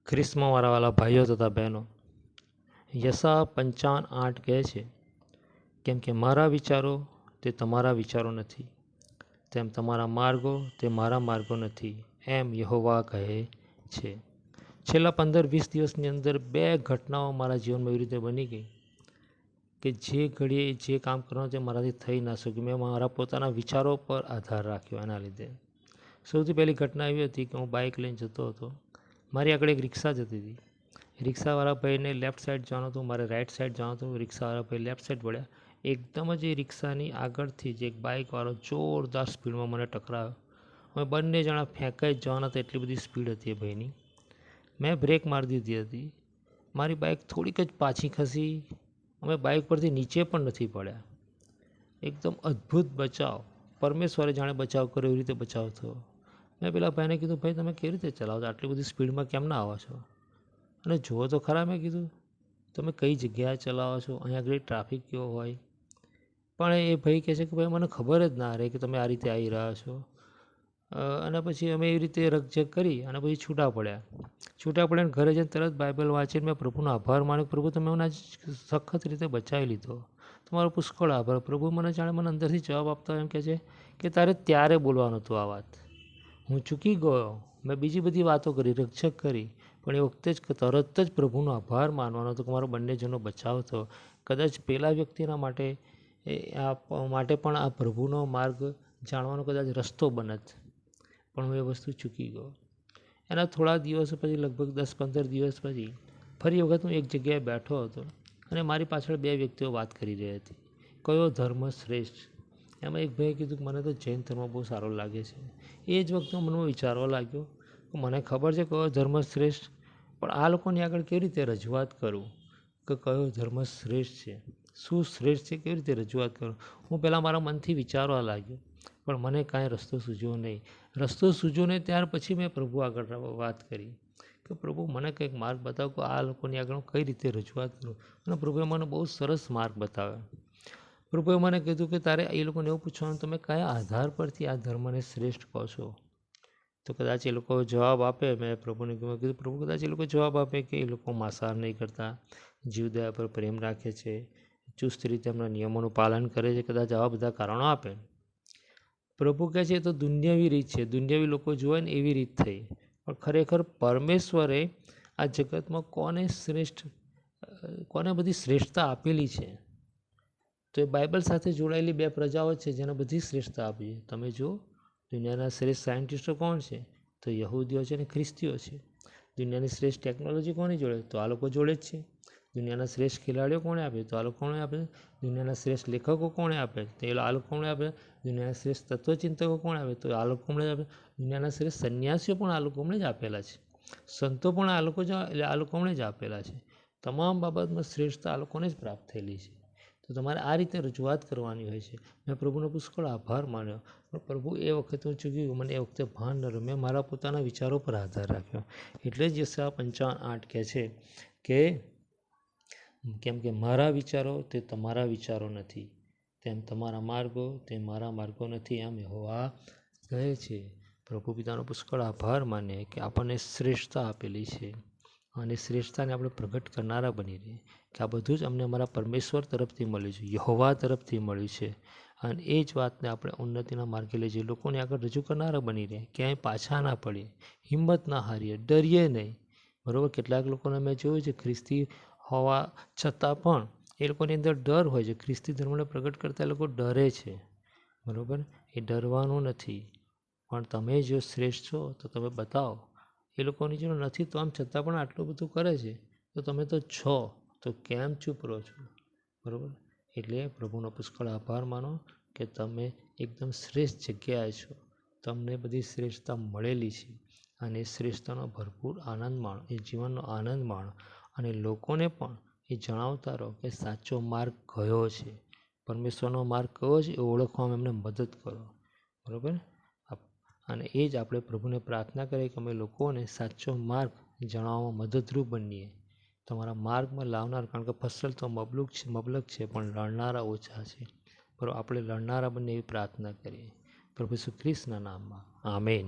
ખ્રિસ્તમાં મારા વાલા ભાઈઓ તથા બહેનો, યશા 55:8 કહે છે, કેમ કે મારા વિચારો તે તમારા વિચારો નથી, તેમ તમારા માર્ગો તે મારા માર્ગો નથી, એમ યહોવા કહે છે. છેલ્લા 15-20 દિવસની અંદર 2 ઘટનાઓ મારા જીવનમાં એવી રીતે બની ગઈ કે જે ઘડીએ જે કામ કરવાનું તે મારાથી થઈ ના શક્યું. મેં મારા પોતાના વિચારો પર આધાર રાખ્યો. એના લીધે સૌથી પહેલી ઘટના એવી હતી કે હું બાઇક લઈને જતો હતો. મારી આગળ એક રિક્ષા જતી હતી. રિક્ષાવાળા ભાઈને લેફ્ટ સાઈડ જવાનું હતું, મારે રાઈટ સાઈડ જવાનું હતું. રિક્ષાવાળા ભાઈ લેફ્ટ સાઈડ વળ્યા. એકદમ જ એ રિક્ષાની આગળથી જ એક બાઇકવાળો જોરદાર સ્પીડમાં મને ટકરાયો. અમે બંને જણા ફેંકાઈ જ જવાના હતા, એટલી બધી સ્પીડ હતી એ ભાઈની. મેં બ્રેક મારી દીધી હતી. મારી બાઇક થોડીક જ પાછી ખસી. અમે બાઇક પરથી નીચે પણ નથી પડ્યા. એકદમ અદ્ભુત બચાવ. પરમેશ્વરે જાણે બચાવ કર્યો એવી રીતે બચાવ થયો. મેં પેલા ભાઈને કીધું, ભાઈ તમે કેવી રીતે ચલાવો છો? આટલી બધી સ્પીડમાં કેમ ના આવો છો? અને જુઓ તો ખરા, મેં કીધું તમે કઈ જગ્યાએ ચલાવો છો, અહીંયા આગળ ટ્રાફિક કેવો હોય? પણ એ ભાઈ કહે છે કે ભાઈ મને ખબર જ ના રહે કે તમે આ રીતે આવી રહ્યા છો. અને પછી અમે એવી રીતે રકઝક કરી અને પછી છૂટા પડ્યા. ઘરે જઈને તરત બાઇબલ વાંચીને મેં પ્રભુનો આભાર માન્યો. પ્રભુ તમે મને સખત રીતે બચાવી લીધો, તમારો પુષ્કળ આભાર. પ્રભુ મને જાણે મને અંદરથી જવાબ આપતા એમ કહે છે કે તારે ત્યારે બોલવાનું હતું આ વાત. હું ચૂકી ગયો. મેં બીજી બધી વાતો કરી, રકઝક કરી, પણ એ વખતે જ તરત જ પ્રભુનો આભાર માનવાનો હતો કે મારો બંને જણનો બચાવ થયો. કદાચ પેલા વ્યક્તિના માટે પણ આ પ્રભુનો માર્ગ જાણવાનો કદાચ રસ્તો બનત, પણ હું એ વસ્તુ ચૂકી ગયો. એના થોડા દિવસો પછી, લગભગ 10-15 દિવસ પછી, ફરી વખત હું એક જગ્યાએ બેઠો હતો અને મારી પાછળ 2 વ્યક્તિઓ વાત કરી રહી હતી. કયો ધર્મ શ્રેષ્ઠ? એમાં એક ભાઈએ કીધું કે મને તો જૈન ધર્મ બહુ સારો લાગે છે. એ જ વખતે હું મનમાં વિચારવા લાગ્યો કે મને ખબર છે કયો ધર્મ શ્રેષ્ઠ, પણ આ લોકોની આગળ કેવી રીતે રજૂઆત કરું કે કયો ધર્મ શ્રેષ્ઠ છે, શું શ્રેષ્ઠ છે, કેવી રીતે રજૂઆત કરું? હું પહેલાં મારા મનથી વિચારવા લાગ્યો, પણ મને કાંઈ રસ્તો સૂઝ્યો નહીં. ત્યાર પછી મેં પ્રભુ આગળ વાત કરી કે પ્રભુ મને કંઈક માર્ગ બતાવો કે આ લોકોની આગળ હું કઈ રીતે રજૂઆત કરું. અને પ્રભુએ મને બહુ સરસ માર્ગ બતાવ્યો. પ્રભુએ મને કીધું કે તારે એ લોકોને એવું પૂછવાનું, તમે કયા આધાર પરથી આ ધર્મને શ્રેષ્ઠ કહો છો? તો કદાચ એ લોકો જવાબ આપે. મેં પ્રભુને કીધું, પ્રભુ કદાચ એ લોકો જવાબ આપે કે એ લોકો માંસાહાર નહીં કરતા, જીવદયા પર પ્રેમ રાખે છે, ચુસ્ત રીતે એમના નિયમોનું પાલન કરે છે, કદાચ આવા બધા કારણો આપે. પ્રભુ કહે છે એ તો દુનિયાવી રીત છે, દુનિયાવી લોકો જોવે ને એવી રીત થઈ. પણ ખરેખર પરમેશ્વરે આ જગતમાં કોને બધી શ્રેષ્ઠતા આપેલી છે? તો એ બાઇબલ સાથે જોડાયેલી 2 પ્રજાઓ છે જેને બધી શ્રેષ્ઠતા આપી છે. તમે જુઓ, દુનિયાના શ્રેષ્ઠ સાયન્ટિસ્ટો કોણ છે? તો યહૂદીઓ છે અને ખ્રિસ્તીઓ છે. દુનિયાની શ્રેષ્ઠ ટેકનોલોજી કોની જોડે? તો આ લોકો જોડે જ છે. દુનિયાના શ્રેષ્ઠ ખેલાડીઓ કોણે આપે? તો આ લોકો કોણે આપે? દુનિયાના શ્રેષ્ઠ લેખકો કોણે આપે? તો આ લોકો કોણે આપે? દુનિયાના શ્રેષ્ઠ તત્વચિંતકો કોણે આપે? તો આ લોકો કોણે આપે? દુનિયાના શ્રેષ્ઠ સંન્યાસીઓ પણ આ લોકોને જ આપેલા છે. સંતો પણ આ લોકોને જ આપેલા છે. તમામ બાબતમાં શ્રેષ્ઠતા આ લોકોને જ પ્રાપ્ત થયેલી છે. તો તમારે આ રીતે રજૂઆત કરવાની હોય છે. મેં પ્રભુનો પુષ્કળ આભાર માન્યો, પણ પ્રભુ એ વખતે હું ચૂકી ગયો. મને એ વખતે ભાન ન રહ્યું. મેં મારા પોતાના વિચારો પર આધાર રાખ્યો. એટલે જ યશા 55:8 કહે છે કે કેમ કે મારા વિચારો તે તમારા વિચારો નથી, તેમ તમારા માર્ગો તે મારા માર્ગો નથી, એમ યહોવા કહે છે. પ્રભુ પિતાનો પુષ્કળ આભાર માનીએ કે આપણને શ્રેષ્ઠતા આપેલી છે અને શ્રેષ્ઠતાને આપણે પ્રગટ કરનારા બની રહીએ. કે આ બધું જ અમને અમારા પરમેશ્વર તરફથી મળ્યું છે, યહોવા તરફથી મળ્યું છે. અને એ જ વાતને આપણે ઉન્નતિના માર્ગે લઈ જઈએ, લોકોને આગળ રજૂ કરનારા બની રહે. ક્યાંય પાછા ના પડીએ, હિંમત ના હારીએ, ડરીએ નહીં. બરાબર? કેટલાક લોકોને મેં જોયું છે, ખ્રિસ્તી હોવા છતાં પણ એ લોકોની અંદર ડર હોય છે. ખ્રિસ્તી ધર્મને પ્રગટ કરતા એ લોકો ડરે છે. બરાબર? એ ડરવાનું નથી. પણ તમે જો શ્રેષ્ઠ છો તો તમે બતાવો. એ લોકોની જોડે નથી તો આમ છતાં પણ આટલું બધું કરે છે, તો તમે તો છો, તો કેમ ચૂપ રહો છો? બરાબર? એટલે પ્રભુનો પુષ્કળ આભાર માનો કે તમે એકદમ શ્રેષ્ઠ જગ્યાએ છો. તમને બધી શ્રેષ્ઠતા મળેલી છે અને શ્રેષ્ઠતાનો ભરપૂર આનંદ માણો, એ જીવનનો આનંદ માણો. અને લોકોને પણ એ જણાવતા રહો કે સાચો માર્ગ કયો છે, પરમેશ્વરનો માર્ગ કયો છે, એ ઓળખવામાં એમને મદદ કરો. બરાબર? અને એ જ આપણે પ્રભુને પ્રાર્થના કરીએ કે અમે લોકોને સાચો માર્ગ જણાવવામાં મદદરૂપ બનીએ. તમારા માર્ગમાં લાવનાર, કારણ કે ફસલ તો મબલક છે પણ લણનારા ઓછા છે. બરાબર? આપણે લણનારા બનીએ એવી પ્રાર્થના કરીએ પ્રભુ ઈસુ ખ્રિસ્તના નામમાં. આમેન.